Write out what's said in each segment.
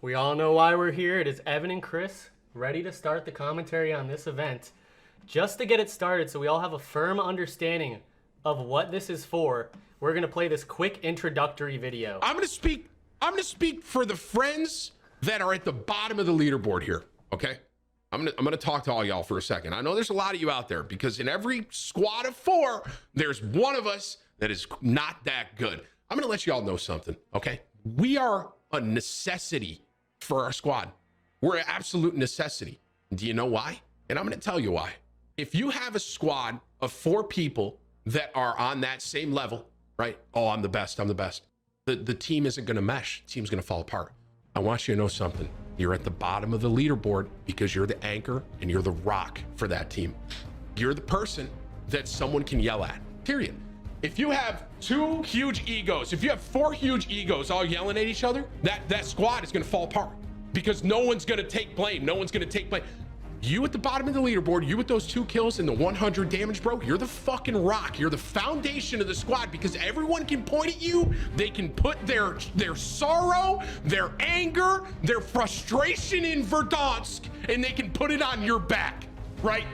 We all know why we're here. It is Evan and Chris, ready to start the commentary on this event. Just to get it started so we all have a firm understanding of what this is for, we're going to play this quick introductory video. I'm going to speak for the friends that are at the bottom of the leaderboard here, okay? I'm going to talk to all y'all for a second. I know there's a lot of you out there because in every squad of 4, there's one of us that is not that good. I'm going to let y'all know something, okay? We are a necessity for our squad. We're an absolute necessity. Do you know why? And I'm going to tell you why. If you have a squad of 4 people that are on that same level, right? Oh, I'm the best. The team isn't going to mesh. The team's going to fall apart. I want you to know something. You're at the bottom of the leaderboard because you're the anchor and you're the rock for that team. You're the person that someone can yell at, period. If you have 2 huge egos, if you have 4 huge egos all yelling at each other, that squad is going to fall apart because no one's going to take blame. No one's going to take blame. You at the bottom of the leaderboard, you with those 2 kills and the 100 damage, bro, you're the fucking rock. You're the foundation of the squad because everyone can point at you. They can put their sorrow, their anger, their frustration in Verdansk, and they can put it on your back, right?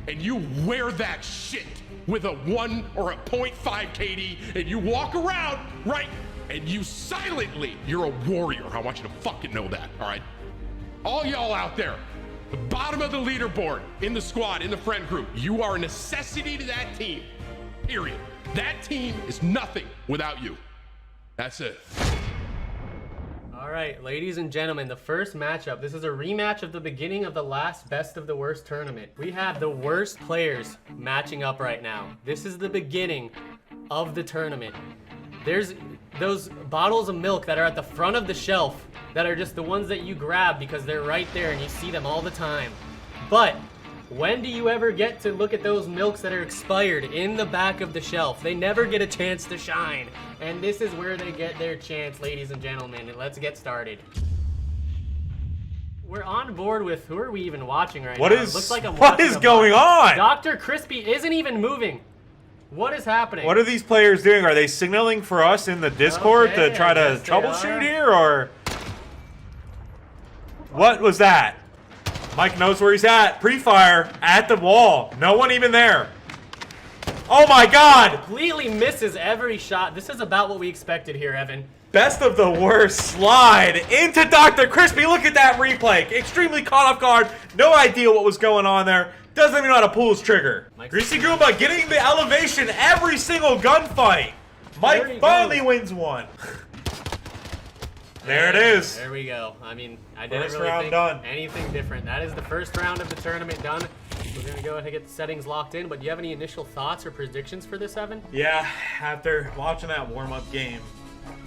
And you wear that shit with a 1 or a 0.5 KD, and you walk around, right? And you silently, you're a warrior. I want you to fucking know that, all right? All y'all out there, the bottom of the leaderboard, in the squad, in the friend group, you are a necessity to that team, period. That team is nothing without you. That's it. All right, ladies and gentlemen, the first matchup. This is a rematch of the beginning of the last best of the worst tournament. We have the worst players matching up right now. This is the beginning of the tournament. There's those bottles of milk that are at the front of the shelf that are just the ones that you grab because they're right there and you see them all the time. But when do you ever get to look at those milks that are expired in the back of the shelf? They never get a chance to shine. And this is where they get their chance, ladies and gentlemen. And let's get started. We're on board with, who are we even watching right now? It looks like I'm what watching is going on? Dr. Crispy isn't even moving. What is happening? What are these players doing? Are they signaling for us in the Discord Okay, to try I to guess they troubleshoot are. here, or what was that? Mike knows where he's at. Pre-fire at the wall. No one even there. Oh my God! Completely misses every shot. This is about what we expected here, Evan. Best of the worst slide into Dr. Crispy. Look at that replay. Extremely caught off guard. No idea what was going on there. Doesn't even know how to pull his trigger. Greasy Goomba getting the elevation every single gunfight. Mike finally wins one. There it is. There we go. I mean, I didn't First really round think done. anything different. That is the first round of the tournament done. We're going to go ahead and get the settings locked in, but do you have any initial thoughts or predictions for this, Evan? Yeah, after watching that warm-up game,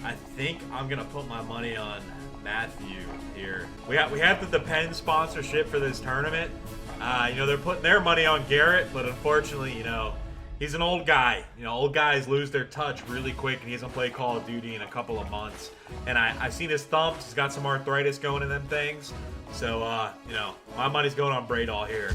I think I'm going to put my money on Matthew here. We have the Depend sponsorship for this tournament. They're putting their money on Garrett, but unfortunately, he's an old guy. Old guys lose their touch really quick, and he hasn't played Call of Duty in a couple of months. And I've seen his thumbs. He's got some arthritis going in them things. So, my money's going on Braydall here.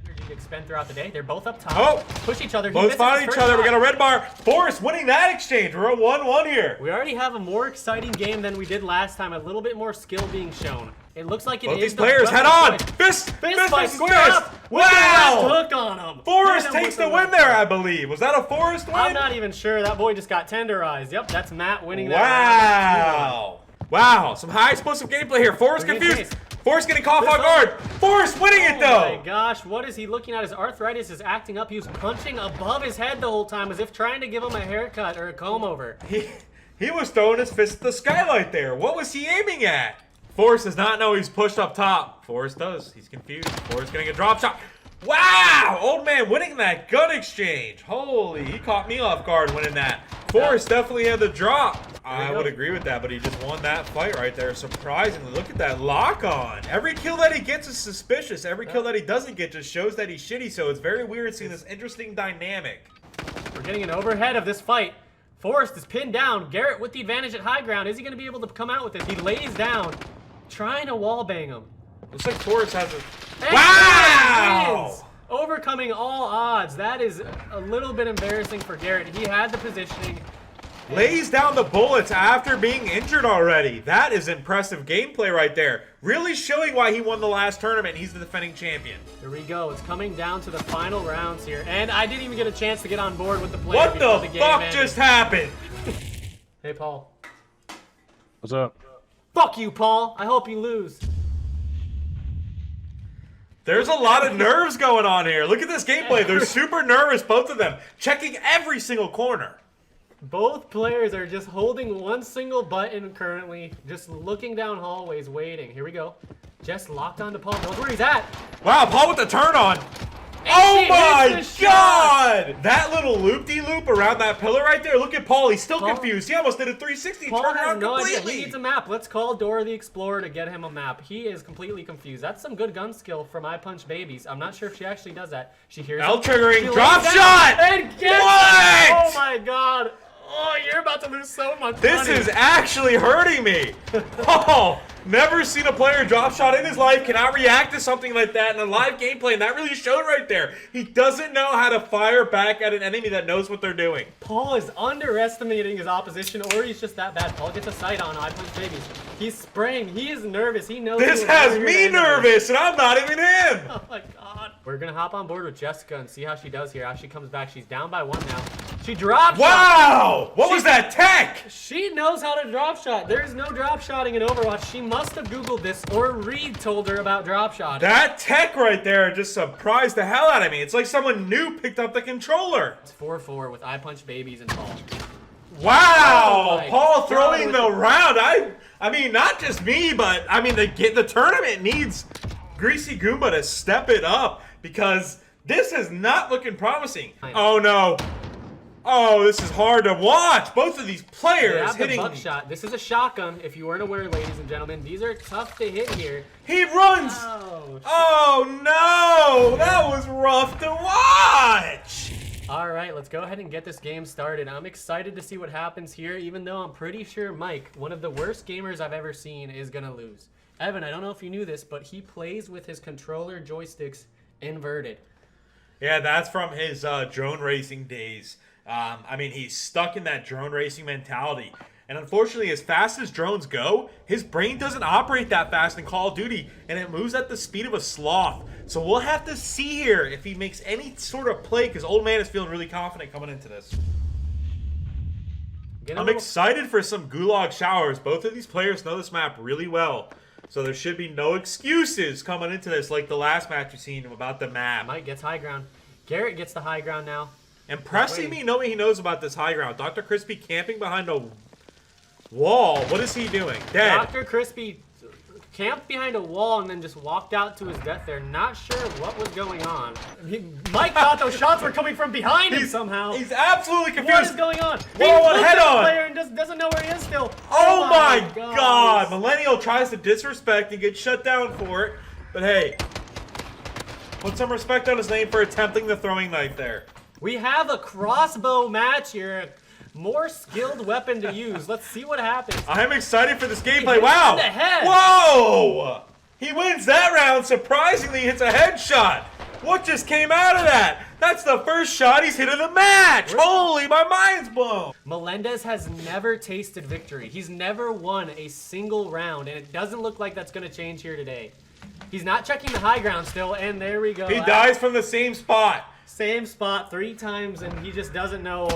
Energy to expend throughout the day. They're both up top. Oh! Push each other. He Both misses fighting his each first other. We shot. got a red bar. Forrest winning that exchange. We're at 1-1 here. We already have a more exciting game than we did last time. A little bit more skill being shown. It looks like it Both is these the players head weapon on. fight. Fist Fight versus square fist. up with the left Wow! hook on him. Forrest Hit him takes with the win left there, hook. I believe. Was that a Forrest win? I'm not even sure. That boy just got tenderized. Yep, that's Matt winning that Wow. Wow. Some high explosive gameplay here. Forrest Look at confused. this. Forrest getting caught off guard. Forrest winning it Oh though. my gosh, what is he looking at? His arthritis is acting up. He was punching above his head the whole time as if trying to give him a haircut or a comb over. He was throwing his fist at the skylight there. What was he aiming at? Forrest does not know he's pushed up top. Forrest does. He's confused. Forrest getting a drop shot. Wow! Old man winning that gun exchange. Holy, he caught me off guard winning that. Forrest definitely had the drop. I would agree with that, but he just won that fight right there. Surprisingly, look at that lock on. Every kill that he gets is suspicious. Every kill that he doesn't get just shows that he's shitty, so it's very weird seeing this interesting dynamic. We're getting an overhead of this fight. Forrest is pinned down. Garrett with the advantage at high ground. Is he going to be able to come out with this? He lays down, trying to wallbang him. Looks like Forrest has a... And Wow! wins! Overcoming all odds. That is a little bit embarrassing for Garrett. He had the positioning. Lays down the bullets after being injured already. That is impressive gameplay right there. Really showing why he won the last tournament. He's the defending champion. Here we go. It's coming down to the final rounds here. And I didn't even get a chance to get on board with the player What before the game fuck ended. just happened? Hey, Paul. What's up? Fuck you, Paul. I hope you lose. There's a lot of nerves going on here. Look at this gameplay. They're super nervous, both of them. Checking every single corner. Both players are just holding one single button currently, just looking down hallways, waiting. Here we go. Just locked onto Paul. Knows where he's at. Wow, Paul with the turn on. And Oh she my hits the shot. god! That little loop-de-loop around that pillar right there. Look at Paul. He's still Paul- confused. He almost did a 360 Paul turn has around no completely. idea. He needs a map. Let's call Dora the Explorer to get him a map. He is completely confused. That's some good gun skill from I Punch Babies. I'm not sure if she actually does that. She hears L him. triggering She drop lays shot! down and gets What? it. Oh my god. Oh, you're about to lose so much This money. is actually hurting me. Oh, never seen a player drop shot in his life, cannot react to something like that in a live gameplay, and that really showed right there. He doesn't know how to fire back at an enemy that knows what they're doing. Paul is underestimating his opposition, or he's just that bad. Paul gets a sight on I Punch Babies. He's spraying. He is nervous. He knows This he will has never me get into this. nervous, and I'm not even him. Oh my god. We're gonna hop on board with Jessica and see how she does here. As she comes back, she's down by 1 now. She drops. Wow! What was that tech? She knows how to drop shot. There is no drop shotting in Overwatch. She must have Googled this, or Reed told her about drop shot. That tech right there just surprised the hell out of me. It's like someone new picked up the controller. It's 4-4 with I Punch Babies and Paul. Wow! Oh my Paul God, throwing with the the- round. I mean, not just me, but I mean, the tournament needs Greasy Goomba to step it up because this is not looking promising. Oh no! Oh, this is hard to watch. Both of these They players have the hitting. buckshot. This is a shotgun. If you weren't aware, ladies and gentlemen, these are tough to hit here. He runs. Oh. Oh no! That was rough to watch. All right, let's go ahead and get this game started. I'm excited to see what happens here, even though I'm pretty sure Mike, one of the worst gamers I've ever seen, is gonna lose. Evan, I don't know if you knew this, but he plays with his controller joysticks inverted. Yeah, that's from his drone racing days. I mean, he's stuck in that drone racing mentality. And unfortunately, as fast as drones go, his brain doesn't operate that fast in Call of Duty, and it moves at the speed of a sloth. So we'll have to see here if he makes any sort of play, because Old Man is feeling really confident coming into this. I'm excited for some Gulag Showers. Both of these players know this map really well. So there should be no excuses coming into this like the last match you've seen about the map. Mike gets high ground. Garrett gets the high ground now. Impressing me knowing he knows about this high ground. Dr. Crispy camping behind a wall. What is he doing? Dead. Dr. Crispy camped behind a wall and then just walked out to his death there. Not sure what was going on. Mike thought those shots were coming from behind him somehow. He's absolutely confused. What is going on? Whoa, He what looked head at the on? player and just doesn't know where he is still. Oh my god. Millennial tries to disrespect and gets shut down for it. But hey, put some respect on his name for attempting the throwing knife there. We have a crossbow match here. More skilled weapon to use. Let's see what happens. I am excited for this gameplay. hits Wow. in the head. Whoa. He wins that round. Surprisingly, hits a headshot. What just came out of that? That's the first shot he's hit in the match. Holy, my mind's blown. Melendez has never tasted victory. He's never won a single round, and it doesn't look like that's going to change here today. He's not checking the high ground still, and there we go. He dies from the same spot. Same spot 3 times, and he just doesn't know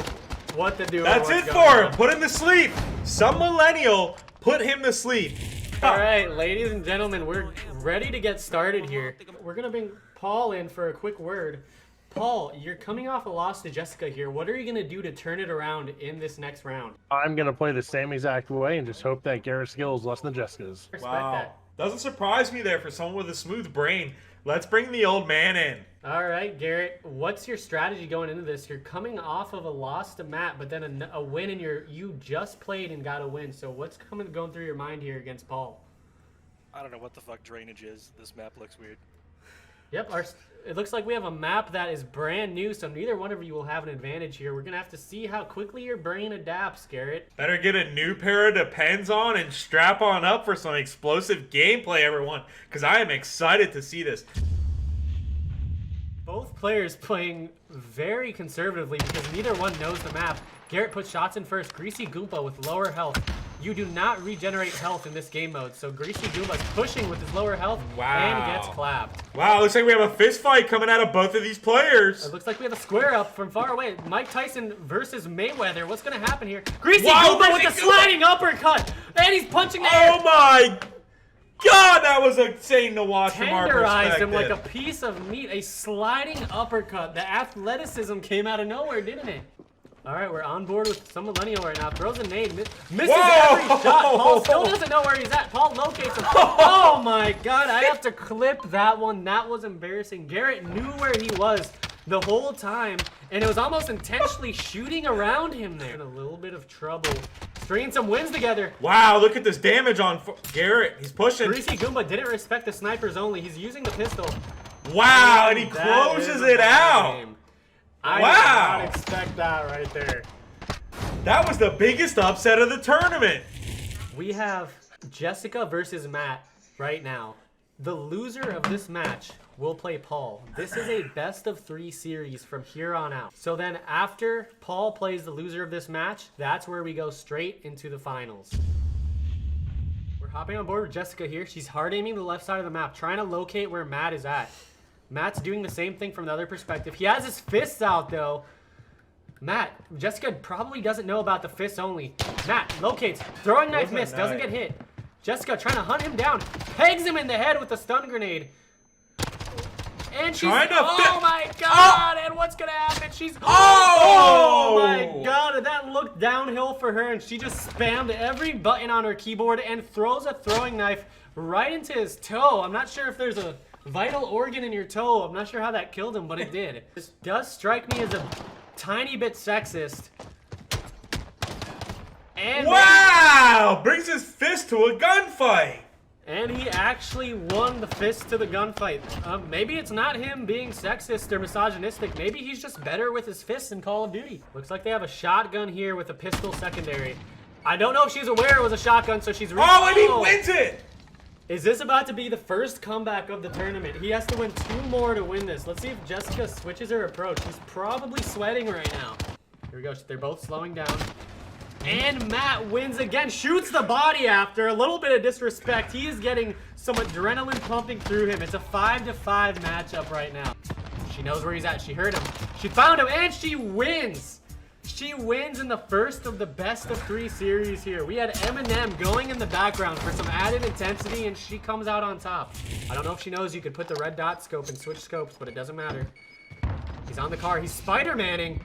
what to do. or That's what's it going for him. on. Put him to sleep. Some millennial put him to sleep. All right, ladies and gentlemen, we're ready to get started here. We're going to bring Paul in for a quick word. Paul, you're coming off a loss to Jessica here. What are you going to do to turn it around in this next round? I'm going to play the same exact way and just hope that Garrett's skill is less than Jessica's. Respect Wow. that. Doesn't surprise me there for someone with a smooth brain. Let's bring the old man in. All right, Garrett, what's your strategy going into this? You're coming off of a loss to Matt, but then a win, and you just played and got a win. So what's going through your mind here against Paul? I don't know what the fuck drainage is. This map looks weird. Yep, it looks like we have a map that is brand new, so neither one of you will have an advantage here. We're going to have to see how quickly your brain adapts, Garrett. Better get a new pair of Depends on and strap on up for some explosive gameplay, everyone, because I am excited to see this. Both players playing very conservatively because neither one knows the map. Garrett puts shots in first. Greasy Goomba with lower health. You do not regenerate health in this game mode, so Greasy Goomba's pushing with his lower health and gets clapped. Wow, looks like we have a fist fight coming out of both of these players. It looks like we have a square up from far away. Mike Tyson versus Mayweather. What's going to happen here? Greasy Wow, Goomba with Greasy the Goomba! sliding uppercut. And he's punching the air. Oh my God, that was insane to watch from our Tenderized perspective. him like a piece of meat. A sliding uppercut. The athleticism came out of nowhere, didn't it? All right, we're on board with some millennial right now. Throws a nade, misses Whoa! every shot. Paul still doesn't know where he's at. Paul locates him. Oh my God, I have to clip that one. That was embarrassing. Garrett knew where he was the whole time, and it was almost intentionally shooting around him there. In a little bit of trouble. Stringing some wins together. Wow, look at this damage on Garrett. He's pushing. Greasy Goomba didn't respect the snipers only. He's using the pistol. Wow, and he That closes is a it bad out. game. I Wow. did not expect that right there. That was the biggest upset of the tournament. We have Jessica versus Matt right now. The loser of this match will play Paul. This is a best of 3 series from here on out. So then after Paul plays the loser of this match, that's where we go straight into the finals. We're hopping on board with Jessica here. She's hard aiming the left side of the map, trying to locate where Matt is at. Matt's doing the same thing from the other perspective. He has his fists out though. Jessica probably doesn't know about the fists only. Matt locates, throwing knife Wasn't miss, doesn't knife. get hit. Jessica trying to hunt him down, pegs him in the head with a stun grenade. And she's, Trying to oh fit- my God, and what's gonna happen? She's, Oh! my God, and that looked downhill for her, and she just spammed every button on her keyboard and throws a throwing knife right into his toe. I'm not sure if there's a vital organ in your toe. I'm not sure how that killed him, but it did. This does strike me as a tiny bit sexist. And Wow! Brings his fist to a gunfight. And he actually won the fist to the gunfight. Maybe it's not him being sexist or misogynistic. Maybe he's just better with his fists in Call of Duty. Looks like they have a shotgun here with a pistol secondary. I don't know if she's aware it was a shotgun, so she's Oh, and he wins it. Is this about to be the first comeback of the tournament? He has to win 2 more to win this. Let's see if Jessica switches her approach. He's probably sweating right now. Here we go. They're both slowing down. And Matt wins again. Shoots the body after. A little bit of disrespect. He is getting some adrenaline pumping through him. It's a 5-5 matchup right now. She knows where he's at. She heard him. She found him, and she wins. She wins in the first of the best of 3 series here. We had Eminem going in the background for some added intensity, and she comes out on top. I don't know if she knows you could put the red dot scope and switch scopes, but it doesn't matter. He's on the car. He's Spider-Manning.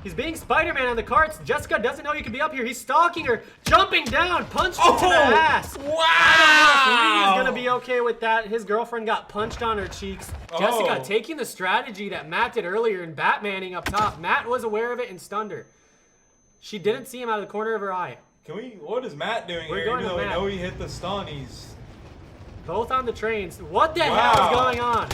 He's being Spider-Man on the carts. Jessica doesn't know you can be up here. He's stalking her, jumping down, punched her to the ass. Wow! I don't know if Reed is gonna be okay with that. His girlfriend got punched on her cheeks. Jessica Oh. taking the strategy that Matt did earlier and Batmaning up top. Matt was aware of it and stunned her. She didn't see him out of the corner of her eye. What is Matt doing We're here? going Even to though we Matt. know he hit the stun, he's... Both on the trains. What the hell Wow. is going on?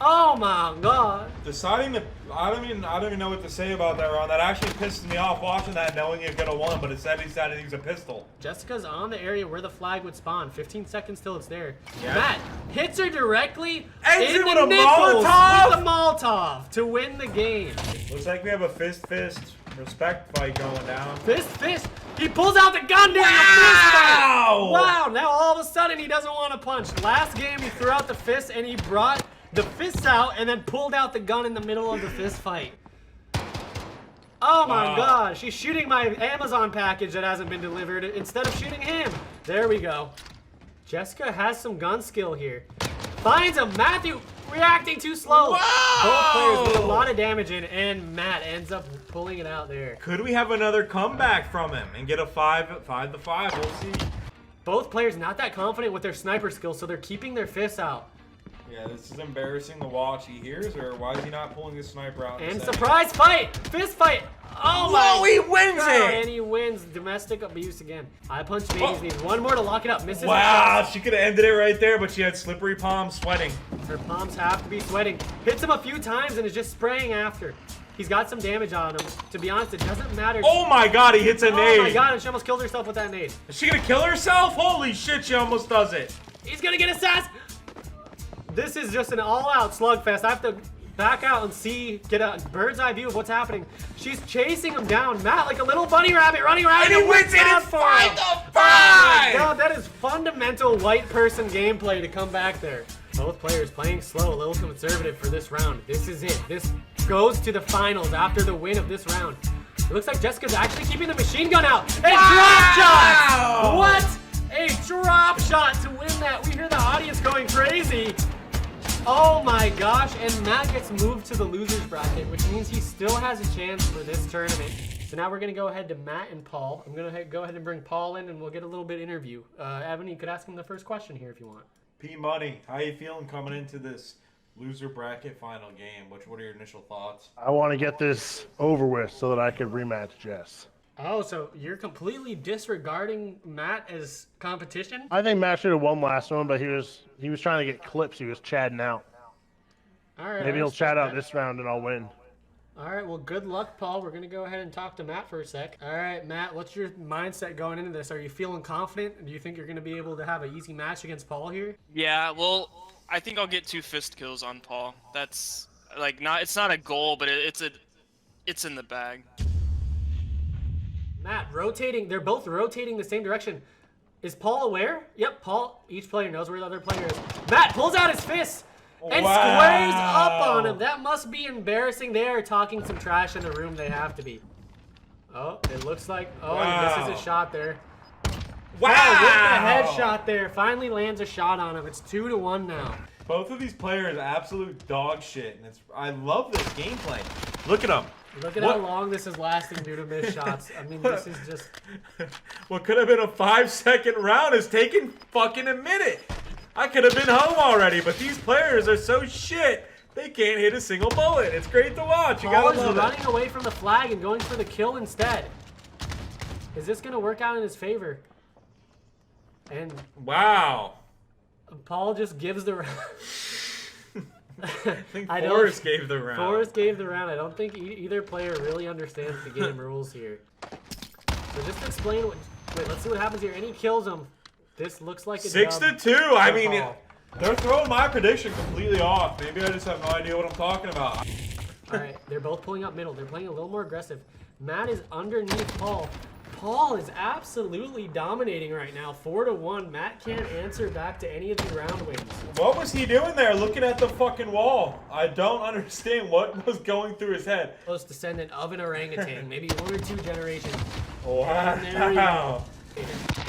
Oh my God. Deciding to... I don't even know what to say about that round. That actually pissed me off watching that, knowing he could have won, but instead he decided to use a pistol. Jessica's on the area where the flag would spawn. 15 seconds till it's there. Yeah. Matt hits her directly Ends in it the with a nipples Molotov? with the Molotov to win the game. Looks like we have a fist respect fight going down. Fist. He pulls out the gun during the fist fight. Wow, now all of a sudden he doesn't want to punch. Last game he threw out the fist and he brought the fists out and then pulled out the gun in the middle of the fist fight. Oh my Wow. God, she's shooting my Amazon package that hasn't been delivered instead of shooting him. There we go. Jessica has some gun skill here. Finds him, Matthew reacting too slow. Both players with a lot of damage in, and Matt ends up pulling it out there. Could we have another comeback from him and get a 5-5? We'll see. Both players not that confident with their sniper skills, so they're keeping their fists out. Yeah, this is embarrassing to watch. He hears her. Why is he not pulling his sniper out? And surprise fight! Fist fight! Oh Whoa, my he wins God, it! and he wins domestic abuse again. I punch Babies needs one more to lock it up. Misses. Wow, she could have ended it right there, but she had slippery palms sweating. Her palms have to be sweating. Hits him a few times and is just spraying after. He's got some damage on him. To be honest, it doesn't matter. Oh my God, he hits a nade. Oh my God, and she almost killed herself with that nade. Is she gonna kill herself? Holy shit, she almost does it. He's gonna get assassinated. This is just an all-out slugfest. I have to back out and see, get a bird's eye view of what's happening. She's chasing him down. Matt, like a little bunny rabbit, running around. And he wins it in 5 to 5! Oh my God, that is fundamental white person gameplay to come back there. Both players playing slow, a little conservative for this round. This is it. This goes to the finals after the win of this round. It looks like Jessica's actually keeping the machine gun out. A drop shot! What? A drop shot to win that. We hear the audience going crazy. Oh my gosh, and Matt gets moved to the loser's bracket, which means he still has a chance for this tournament. So now we're gonna go ahead to Matt and Paul. I'm gonna go ahead and bring Paul in and we'll get a little bit interview. Evan, you could ask him the first question here if you want. P Money, how you feeling coming into this loser bracket final game? What are your initial thoughts? I want to get this over with so that I could rematch Jess. Oh, so you're completely disregarding Matt as competition? I think Matt should have won last one, but he was trying to get clips. He was chatting out. All right. Maybe he'll chat out this round and I'll win. All right, well, good luck, Paul. We're going to go ahead and talk to Matt for a sec. All right, Matt, what's your mindset going into this? Are you feeling confident? Do you think you're going to be able to have an easy match against Paul here? Yeah, well, I think I'll get 2 fist kills on Paul. That's like it's not a goal, but it's in the bag. Matt, rotating. They're both rotating the same direction. Is Paul aware? Yep, Paul. Each player knows where the other player is. Matt pulls out his fist and squares up on him. That must be embarrassing. They are talking some trash in the room. They have to be. Oh, it looks like. Oh, he misses a shot there. Wow! With the headshot there. Finally lands a shot on him. It's 2-1 now. Both of these players absolute dog shit, and I love this gameplay. Look at them. Look at how long this is lasting due to missed shots. I mean, this is just... What could have been a 5-second round is taking fucking a minute. I could have been home already, but these players are so shit. They can't hit a single bullet. It's great to watch. You Paul gotta is love running it. away from the flag and going for the kill instead. Is this going to work out in his favor? And Wow. Paul just gives the round. I think Forrest gave the round. Forrest gave the round. I don't think either player really understands the game rules here. So just to explain what... Wait, let's see what happens here. And he kills him. This looks like a 6-2. I mean, Paul. they're throwing my prediction completely off. Maybe I just have no idea what I'm talking about. All right, they're both pulling up middle. They're playing a little more aggressive. Matt is underneath Paul. Paul is absolutely dominating right now, 4-1. Matt can't answer back to any of these round wins. What was he doing there looking at the fucking wall? I don't understand what was going through his head. Close descendant of an orangutan, maybe 1 or 2 generations. Wow. There we go.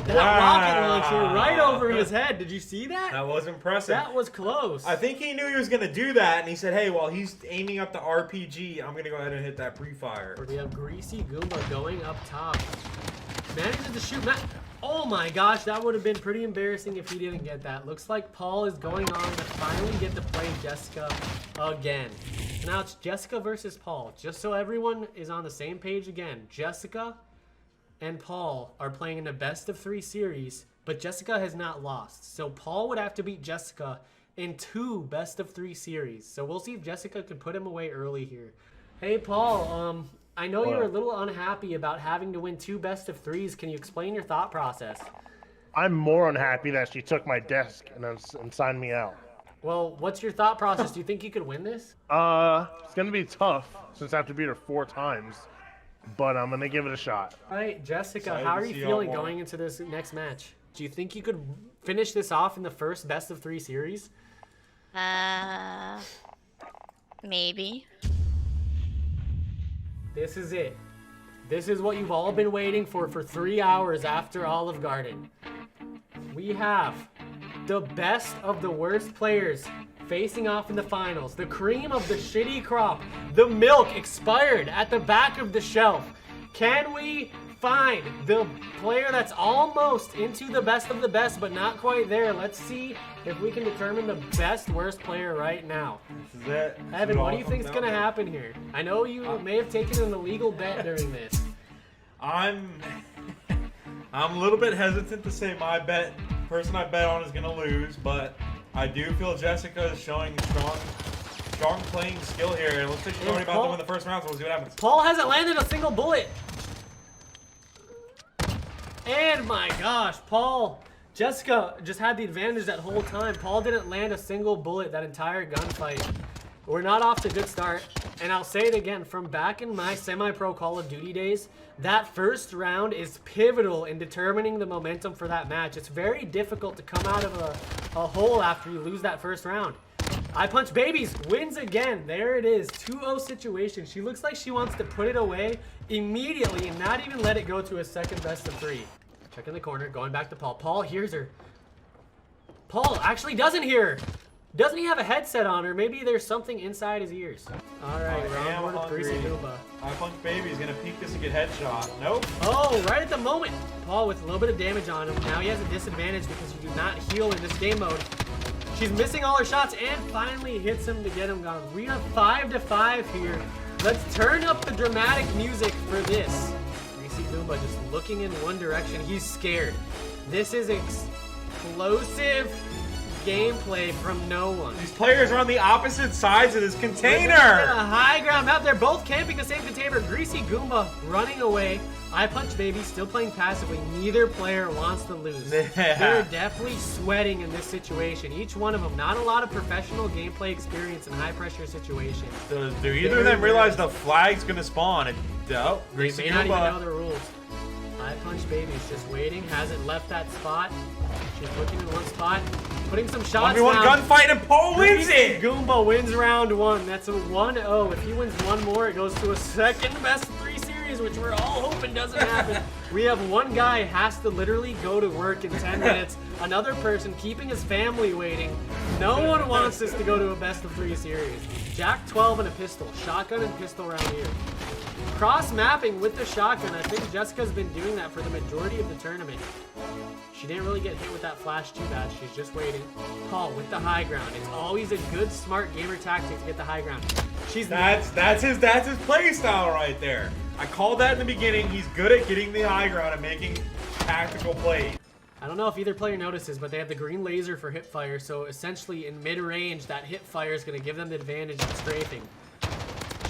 That rocket launcher right over his head. Did you see that? That was impressive. That was close. I think he knew he was going to do that, and he said, hey, while he's aiming up the RPG, I'm going to go ahead and hit that pre-fire. We have Greasy Goomba going up top. Manages to shoot Matt. Oh my gosh, that would have been pretty embarrassing if he didn't get that. Looks like Paul is going on to finally get to play Jessica again. Now it's Jessica versus Paul. Just so everyone is on the same page again. Jessica and Paul are playing in a best-of-3 series, but Jessica has not lost. So Paul would have to beat Jessica in 2 best-of-3 series. So we'll see if Jessica can put him away early here. Hey, Paul, I know you're a little unhappy about having to win 2 best-of-3s. Can you explain your thought process? I'm more unhappy that she took my desk and signed me out. Well, what's your thought process? Do you think you could win this? It's gonna be tough since I have to beat her 4 times, but I'm gonna give it a shot. All right, Jessica, Excited how to are you see feeling y'all going into this next match? Do you think you could finish this off in the first best-of-3 series? Maybe. This is it. This is what you've all been waiting for 3 hours after Olive Garden. We have the best of the worst players facing off in the finals. The cream of the shitty crop. The milk expired at the back of the shelf. Can we find the player that's almost into the best of the best, but not quite there? Let's see if we can determine the best worst player right now. This is it. Evan, what do you think is going to happen here? I know you may have taken an illegal bet during this. I'm a little bit hesitant to say my bet. Person I bet on is going to lose, but I do feel Jessica is showing strong playing skill here. It looks like she's already about to win the first round, so we'll see what happens. Paul hasn't landed a single bullet. And my gosh, Jessica just had the advantage that whole time. Paul didn't land a single bullet that entire gunfight. We're not off to a good start. And I'll say it again, from back in my semi-pro Call of Duty days, that first round is pivotal in determining the momentum for that match. It's very difficult to come out of a hole after you lose that first round. I Punch Babies wins again. There it is, 2-0 situation. She looks like she wants to put it away immediately and not even let it go to a second best of 3. Check in the corner, going back to Paul. Paul hears her. Paul actually doesn't hear her. Doesn't he have a headset on, or maybe there's something inside his ears? All right, round one of Greasy Goomba. I Punch Baby is gonna peek this and get headshot. Nope. Oh, right at the moment. Paul with a little bit of damage on him. Now he has a disadvantage because you do not heal in this game mode. She's missing all her shots and finally hits him to get him gone. We have 5-5 here. Let's turn up the dramatic music for this. Greasy Goomba just looking in one direction. He's scared. This is explosive gameplay from no one. These players are on the opposite sides of this In container. a high ground map, they're both camping the same container. Greasy Goomba running away. I Punch Baby still playing passively. Neither player wants to lose. Yeah. They're definitely sweating in this situation. Each one of them, not a lot of professional gameplay experience in high pressure situations. Do either of them realize the flag's gonna spawn? No. They Greasy may not even know Goomba. the rules. I Punch Baby's just waiting, hasn't left that spot. She's looking in one spot, putting some shots 1v1 down. gunfight and Paul wins Greasy it! Goomba wins round 1. That's a 1-0. If he wins one more, it goes to a second best of 3 series, which we're all hoping doesn't happen. We have one guy has to literally go to work in 10 minutes. Another person keeping his family waiting. No one wants this to go to a best of 3 series. Jack 12 and a pistol. Shotgun and pistol round here. Cross mapping with the shotgun. I think Jessica's been doing that for the majority of the tournament. She didn't really get hit with that flash too bad. She's just waiting. Paul with the high ground. It's always a good, smart gamer tactic to get the high ground. She's That's his play style right there. I called that in the beginning. He's good at getting the high ground and making tactical plays. I don't know if either player notices, but they have the green laser for hip fire. So essentially, in mid-range, that hip fire is going to give them the advantage in strafing.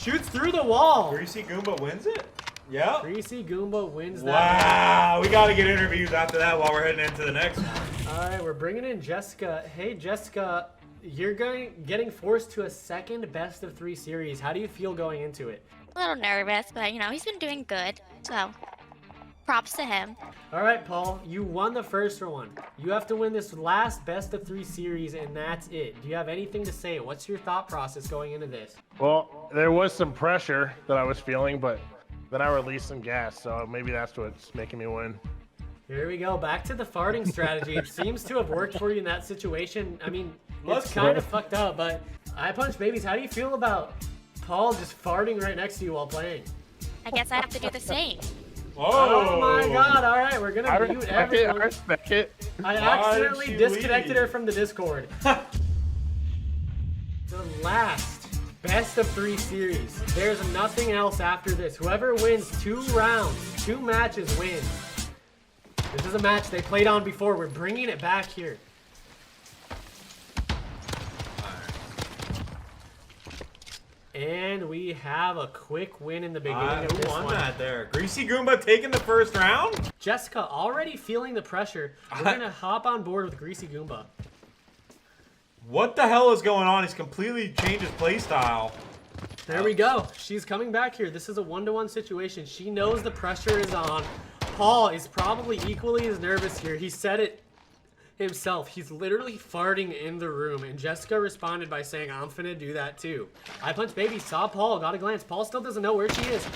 Shoots through the wall. Greasy Goomba wins it? Yep. Greasy Goomba wins that. Wow, we got to get interviews after that while we're heading into the next one. All right, we're bringing in Jessica. Hey, Jessica, you're getting forced to a second best of 3 series. How do you feel going into it? A little nervous, but you know, he's been doing good. So, props to him. All right, Paul, you won the first one. You have to win this last best of 3 series, and that's it. Do you have anything to say? What's your thought process going into this? Well, there was some pressure that I was feeling, but then I released some gas, so maybe that's what's making me win. Here we go. Back to the farting strategy. It seems to have worked for you in that situation. I mean, it's kind of fucked up, but I Punch Babies, how do you feel about Paul just farting right next to you while playing? I guess I have to do the same. Oh my god, alright, we're gonna mute everyone. I respect it. I Why accidentally did she disconnected leave? her from the Discord. The last best of 3 series. There's nothing else after this. Whoever wins 2 rounds, 2 matches wins. This is a match they played on before. We're bringing it back here. And we have a quick win in the beginning of Who this won one. that there? Greasy Goomba taking the first round? Jessica already feeling the pressure. We're gonna hop on board with Greasy Goomba. What the hell is going on? He's completely changed his play style. There we go. She's coming back here. This is a 1-to-1 situation. She knows the pressure is on. Paul is probably equally as nervous here. He said it himself. He's literally farting in the room, and Jessica responded by saying, I'm finna do that too. I Punch Baby saw Paul, got a glance. Paul still doesn't know where she is.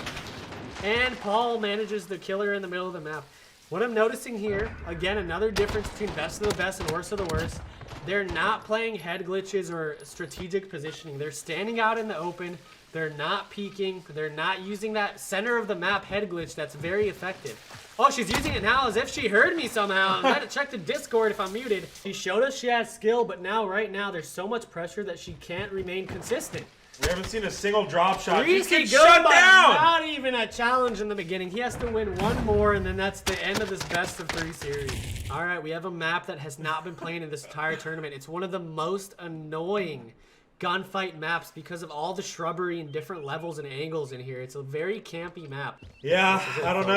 And Paul manages to kill her in the middle of the map. What I'm noticing here, again, another difference between best of the best and worst of the worst. They're not playing head glitches or strategic positioning. They're standing out in the open. They're not peeking. They're not using that center of the map head glitch that's very effective. Oh, she's using it now as if she heard me somehow. I had to check the Discord if I'm muted. She showed us she has skill, but right now, there's so much pressure that she can't remain consistent. We haven't seen a single drop shot. He's Greasy getting shut Goomba, down! not even a challenge in the beginning. He has to win one more, and then that's the end of this best of 3 series. All right, we have a map that has not been playing in this entire tournament. It's one of the most annoying gunfight maps because of all the shrubbery and different levels and angles in here. It's a very campy map. Yeah, This is it, I don't folks.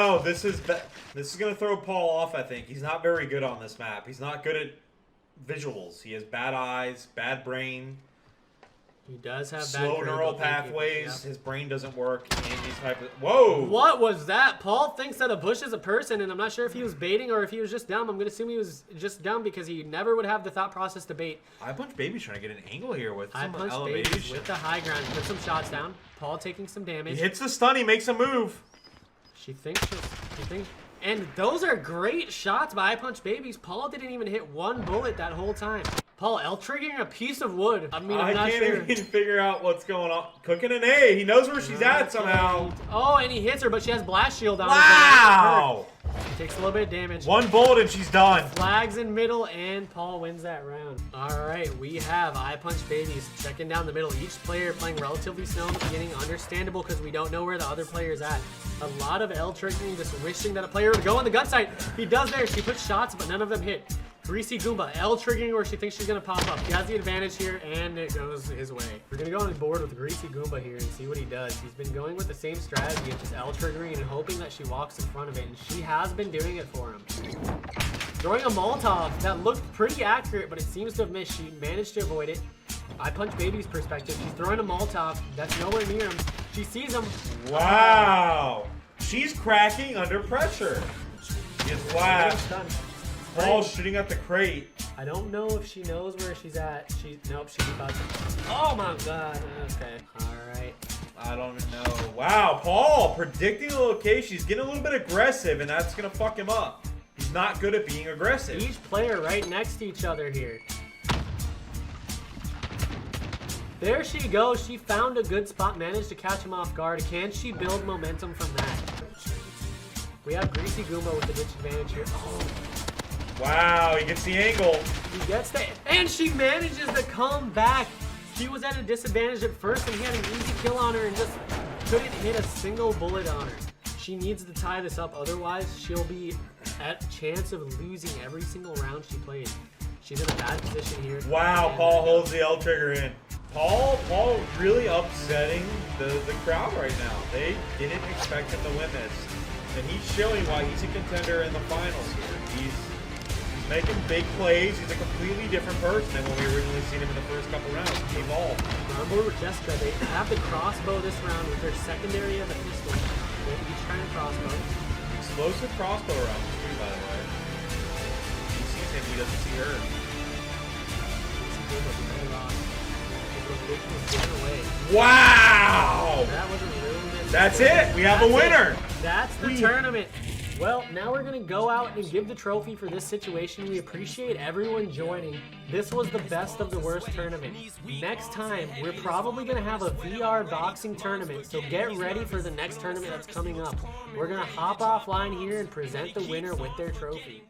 know. This is gonna throw Paul off. I think he's not very good on this map. He's not good at visuals. He has bad eyes, bad brain. He does have bad Slow critical neural thinking, pathways. yep. His brain doesn't work in these type of. Whoa! What was that? Paul thinks that a bush is a person, and I'm not sure if he was baiting or if he was just dumb. I'm gonna assume he was just dumb because he never would have the thought process to bait. I Punch Baby's trying to get an angle here with I some punched elevation. Babies with the high ground. Put some shots down. Paul taking some He damage. hits the stun. He makes a move. She thinks and those are great shots by I Punch Babies. Paul didn't even hit one bullet that whole time. Paul L-triggering a piece of wood. I mean, I'm I not can't sure. even figure out what's going on. Cooking an A. He knows where she's at somehow. Oh, and he hits her, but she has blast shield on her. Wow! She takes a little bit of damage. One bullet and she's done. Flags in middle, and Paul wins that round. All right, we have I Punch Babies checking down the middle. Each player playing relatively slow in the beginning. Understandable because we don't know where the other player's at. A lot of L triggering, just wishing that a player would go on the gun site. He does there. She puts shots, but none of them hit. Greasy Goomba, L triggering where she thinks she's gonna pop up. He has the advantage here, and it goes his way. We're gonna go on the board with Greasy Goomba here and see what he does. He's been going with the same strategy of just L triggering and hoping that she walks in front of it, and she has been doing it for him. Throwing a Molotov that looked pretty accurate, but it seems to have missed. She managed to avoid it. I Punch Baby's perspective. She's throwing a Molotov that's nowhere near him. She sees him. Wow. She's cracking under pressure. She is flat. Paul's shooting at the crate. I don't know if she knows where she's at. Nope, she's about to. Oh my god. Okay. Alright. I don't know. Wow, Paul predicting the location. He's getting a little bit aggressive, and that's going to fuck him up. He's not good at being aggressive. Each player right next to each other here. There she goes. She found a good spot, managed to catch him off guard. Can she build momentum from that? We have Greasy Goomba with the disadvantage here. Oh, Wow, he gets the angle. he gets the, and she manages to come back. She was at a disadvantage at first, and he had an easy kill on her and just couldn't hit a single bullet on her. She needs to tie this up, otherwise she'll be at chance of losing every single round she plays. She's in a bad position here. Wow, And Paul holds the L trigger in. Paul really upsetting the crowd right now. They didn't expect him to win this. And he's showing why he's a contender in the finals here. He's making big plays. He's a completely different person than when we originally seen him in the first couple rounds. He evolved. On board with Jessica, they have the crossbow this round with their secondary of the pistol. They're each trying to crossbow. Explosive crossbow rounds too, by the way. He sees him, he doesn't see her. Wow! That was a really good. That's it. We have a winner. That's the tournament. Well, now we're going to go out and give the trophy for this situation. We appreciate everyone joining. This was the best of the worst tournament. Next time, we're probably going to have a VR boxing tournament, so get ready for the next tournament that's coming up. We're going to hop offline here and present the winner with their trophy.